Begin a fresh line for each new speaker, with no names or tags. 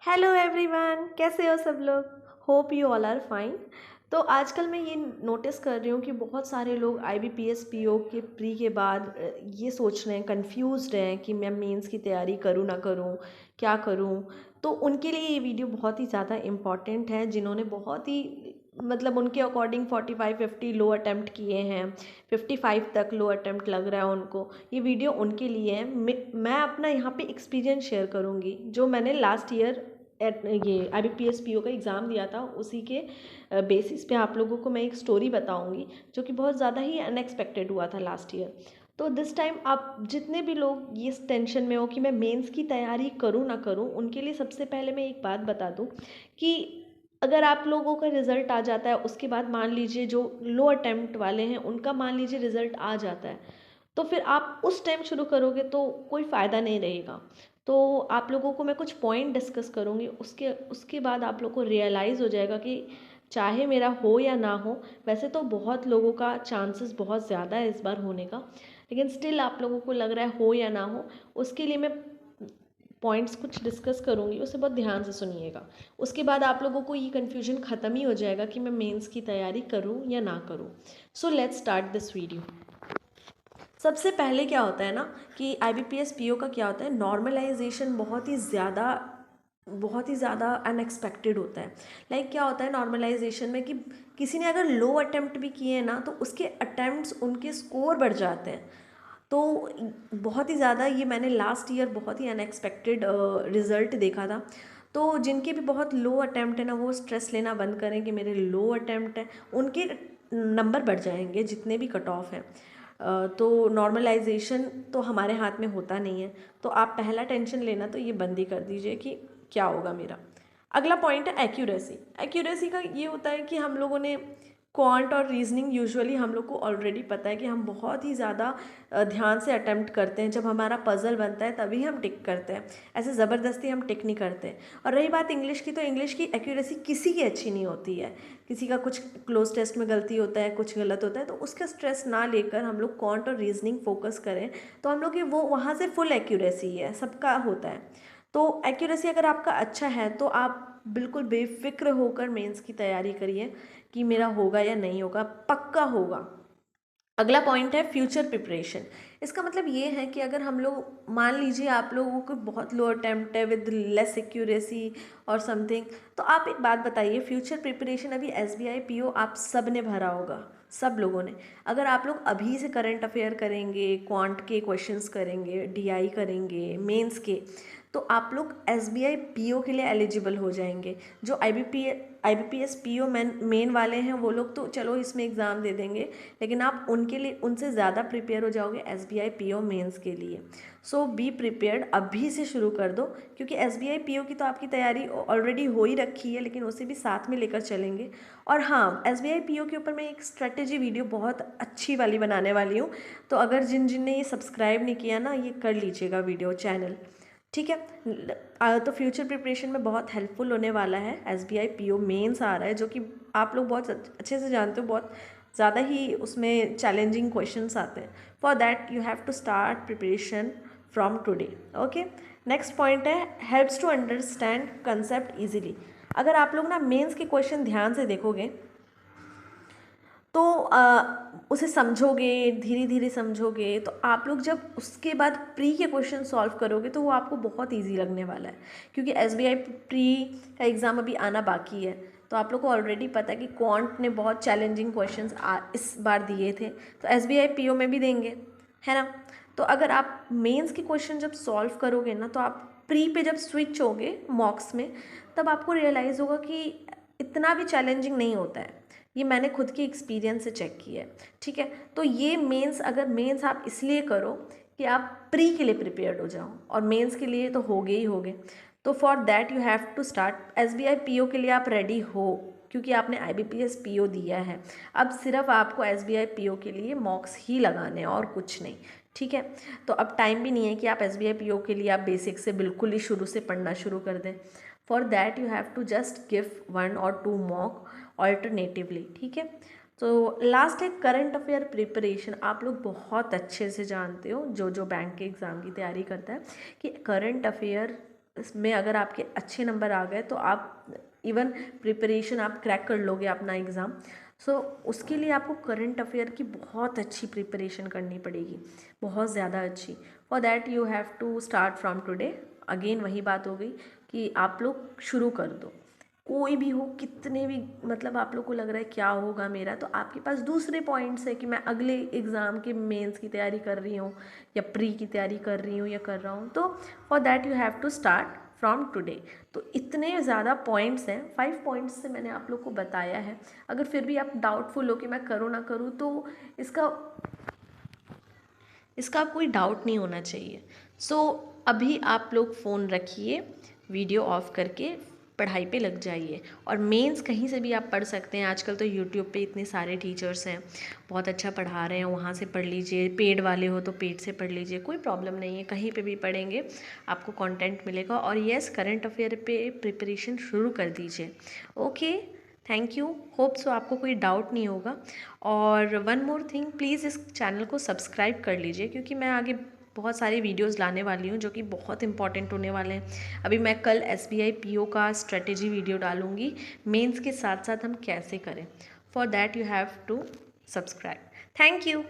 Hello everyone, कैसे हो सब लोग। Hope you all are fine. तो आजकल मैं ये नोटिस कर रही हूँ कि बहुत सारे लोग IBPS PO के प्री के बाद ये सोच रहे हैं, कंफ्यूज्ड हैं कि मैं मेंस की तैयारी करूँ ना करूँ, क्या करूँ। तो उनके लिए ये वीडियो बहुत ही ज़्यादा इम्पॉर्टेंट है, जिन्होंने बहुत ही मतलब उनके अकॉर्डिंग 45-50 लो अटैम्प्ट किए हैं, 55 तक लो अटैम्प्ट लग रहा है उनको। ये वीडियो उनके लिए है। मैं अपना यहाँ पे एक्सपीरियंस शेयर करूँगी जो मैंने लास्ट ईयर ये IBPS PO का एग्ज़ाम दिया था, उसी के बेसिस पे आप लोगों को मैं एक स्टोरी बताऊंगी जो कि बहुत ज़्यादा ही अनएक्सपेक्टेड हुआ था लास्ट ईयर। तो दिस टाइम आप जितने भी लोग ये टेंशन में हो कि मैं मेंस की तैयारी करूं ना करूं, उनके लिए सबसे पहले मैं एक बात बता दूं कि अगर आप लोगों का रिज़ल्ट आ जाता है, उसके बाद मान लीजिए जो लो अटेम्प्ट वाले हैं उनका मान लीजिए रिज़ल्ट आ जाता है, तो फिर आप उस टाइम शुरू करोगे तो कोई फ़ायदा नहीं रहेगा। तो आप लोगों को मैं कुछ पॉइंट डिस्कस करूँगी, उसके उसके बाद आप लोग को रियलाइज़ हो जाएगा कि चाहे मेरा हो या ना हो, वैसे तो बहुत लोगों का चांसेस बहुत ज़्यादा है इस बार होने का, लेकिन स्टिल आप लोगों को लग रहा है हो या ना हो, उसके लिए मैं पॉइंट्स कुछ डिस्कस करूँगी, उसे बहुत ध्यान से सुनिएगा। उसके बाद आप लोगों को ये कन्फ्यूजन ख़त्म ही हो जाएगा कि मैं मेंस की तैयारी करूँ या ना करूँ। So let's start this video. सबसे पहले क्या होता है ना कि IBPS PO का क्या होता है, नॉर्मलाइजेशन बहुत ही ज़्यादा अनएक्सपेक्टेड होता है। क्या होता है नॉर्मलाइजेशन में कि किसी ने अगर लो अटेम्प्ट भी किए हैं ना, तो उसके अटेम्प्ट्स उनके स्कोर बढ़ जाते हैं। तो बहुत ही ज़्यादा ये मैंने लास्ट ईयर बहुत ही अनएक्सपेक्टेड रिज़ल्ट देखा था। तो जिनके भी बहुत लो अटेम्प्ट है ना, वो स्ट्रेस लेना बंद करें कि मेरे लो अटेम्प्ट है, उनके नंबर बढ़ जाएंगे जितने भी कट ऑफ हैं। तो नॉर्मलाइजेशन तो हमारे हाथ में होता नहीं है। तो आप पहला टेंशन लेना तो ये बंद ही कर दीजिए कि क्या होगा मेरा। अगला पॉइंट है एक्यूरेसी। एक्यूरेसी का ये होता है कि हम लोगों ने क्वांट और रीजनिंग यूजुअली हम लोग को ऑलरेडी पता है कि हम बहुत ही ज़्यादा ध्यान से अटेम्प्ट करते हैं। जब हमारा पज़ल बनता है तभी हम टिक करते हैं, ऐसे ज़बरदस्ती हम टिक नहीं करते। और रही बात इंग्लिश की, तो इंग्लिश की एक्यूरेसी किसी की अच्छी नहीं होती है। किसी का कुछ क्लोज टेस्ट में गलती होता है, कुछ गलत होता है, तो उसका स्ट्रेस ना लेकर हम लोग क्वांट और रीजनिंग फोकस करें तो हम लोग की वो वहाँ से फुल एक्यूरेसी है, सबका होता है। तो एक्यूरेसी अगर आपका अच्छा है तो आप बिल्कुल बेफिक्र होकर मेंस की तैयारी करिए कि मेरा होगा या नहीं होगा, पक्का होगा। अगला पॉइंट है फ्यूचर प्रिपरेशन। इसका मतलब ये है कि अगर हम लोग मान लीजिए आप लोगों को बहुत लो अटेम्प्ट है विद लेस एक्यूरेसी और समथिंग, तो आप एक बात बताइए, फ्यूचर प्रिपरेशन अभी SBI PO आप सब ने भरा होगा, सब लोगों ने। अगर आप लोग अभी से करंट अफेयर करेंगे, क्वांट के क्वेश्चंस करेंगे, DI करेंगे, मेंस के, तो आप लोग SBI PO के लिए एलिजिबल हो जाएंगे। जो IBPS PO मेन वाले हैं वो लोग तो चलो इसमें एग्ज़ाम दे देंगे, लेकिन आप उनके लिए उनसे ज़्यादा प्रिपेयर हो जाओगे SBI PO मेंस के लिए। सो बी प्रिपेयर्ड, अभी से शुरू कर दो, क्योंकि SBI PO की तो आपकी तैयारी ऑलरेडी हो ही रखी है, लेकिन उसे भी साथ में लेकर चलेंगे। और हाँ, SBI PO के ऊपर मैं एक स्ट्रेटेजी वीडियो बहुत अच्छी वाली बनाने वाली हूँ, तो अगर जिन जिन ने ये सब्सक्राइब नहीं किया ना, ये कर लीजिएगा वीडियो चैनल, ठीक है। तो फ्यूचर प्रिपरेशन में बहुत हेल्पफुल होने वाला है। SBI PO मेंस आ रहा है, जो कि आप लोग बहुत अच्छे से जानते हो, बहुत ज़्यादा ही उसमें चैलेंजिंग क्वेश्चंस आते हैं। For that you have to start preparation from today. Okay, next point है helps to understand concept easily. अगर आप लोग ना मेंस के क्वेश्चन ध्यान से देखोगे तो उसे समझोगे, धीरे धीरे समझोगे, तो आप लोग जब उसके बाद प्री के क्वेश्चन सॉल्व करोगे तो वो आपको बहुत इजी लगने वाला है। क्योंकि SBI प्री का एग्ज़ाम अभी आना बाकी है, तो आप लोग को ऑलरेडी पता है कि क्वांट ने बहुत चैलेंजिंग क्वेश्चंस इस बार दिए थे, तो SBI PO में भी देंगे, है ना। तो अगर आप मेंस के क्वेश्चन जब सॉल्व करोगे ना, तो आप प्री पे जब स्विच होगे मॉक्स में, तब आपको रियलाइज़ होगा कि इतना भी चैलेंजिंग नहीं होता है। ये मैंने खुद के एक्सपीरियंस से चेक किया है, ठीक है। तो ये मेंस, अगर मेंस आप इसलिए करो कि आप प्री के लिए प्रिपेयर्ड हो जाओ, और मेंस के लिए तो होगे ही होगे। तो for that you have to start. SBI PO के लिए आप रेडी हो, क्योंकि आपने IBPS PO दिया है। अब सिर्फ आपको SBI PO के लिए मॉक्स ही लगाने हैं और कुछ नहीं, ठीक है। तो अब टाइम भी नहीं है कि आप SBI PO के लिए आप बेसिक से बिल्कुल ही शुरू से पढ़ना शुरू कर दें। For that you have to just give 1 or 2 mock alternatively, ठीक है। तो लास्ट है करंट अफेयर प्रिपरेशन। आप लोग बहुत अच्छे से जानते हो, जो जो बैंक के एग्ज़ाम की तैयारी करता है, कि करंट अफेयर इसमें अगर आपके अच्छे नंबर आ गए तो आप इवन प्रिपरेशन आप क्रैक कर लोगे अपना एग्ज़ाम। सो उसके लिए आपको करंट अफेयर की बहुत अच्छी प्रिपरेशन करनी पड़ेगी, बहुत ज़्यादा अच्छी। For that you have to start from today. Again वही बात हो गई कि आप लोग शुरू कर दो, कोई भी हो, कितने भी मतलब आप लोग को लग रहा है क्या होगा मेरा, तो आपके पास दूसरे पॉइंट्स है कि मैं अगले एग्ज़ाम के मेंस की तैयारी कर रही हूँ या प्री की तैयारी कर रही हूँ या कर रहा हूँ, तो for that you have to start from today. तो इतने ज़्यादा पॉइंट्स हैं, 5 पॉइंट्स से मैंने आप लोग को बताया है। अगर फिर भी आप डाउटफुल हो कि मैं करूँ ना करूँ, तो इसका इसका कोई डाउट नहीं होना चाहिए। सो अभी आप लोग फ़ोन रखिए, वीडियो ऑफ करके पढ़ाई पे लग जाइए। और मेंस कहीं से भी आप पढ़ सकते हैं, आजकल तो यूट्यूब पे इतने सारे टीचर्स हैं, बहुत अच्छा पढ़ा रहे हैं, वहाँ से पढ़ लीजिए। पेड वाले हो तो पेड से पढ़ लीजिए, कोई प्रॉब्लम नहीं है, कहीं पे भी पढ़ेंगे आपको कंटेंट मिलेगा। और येस, करंट अफेयर पे प्रिपरेशन शुरू कर दीजिए। Okay, thank you, hope so आपको कोई डाउट नहीं होगा। और वन मोर थिंग, प्लीज़ इस चैनल को सब्सक्राइब कर लीजिए, क्योंकि मैं आगे बहुत सारी वीडियोस लाने वाली हूँ जो कि बहुत इंपॉर्टेंट होने वाले हैं। अभी मैं कल SBI PO का स्ट्रेटेजी वीडियो डालूँगी, मेंस के साथ साथ हम कैसे करें। For that you have to subscribe. Thank you.